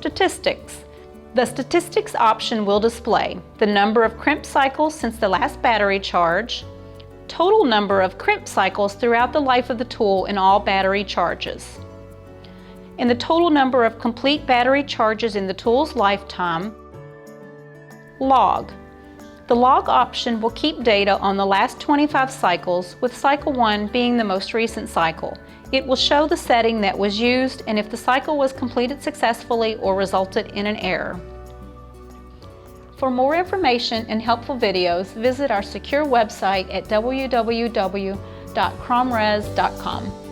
Statistics. The Statistics option will display the number of crimp cycles since the last battery charge, total number of crimp cycles throughout the life of the tool in all battery charges, and the total number of complete battery charges in the tool's lifetime. Log. The log option will keep data on the last 25 cycles, with cycle 1 being the most recent cycle. It will show the setting that was used and if the cycle was completed successfully or resulted in an error. For more information and helpful videos, visit our secure website at www.cromres.com.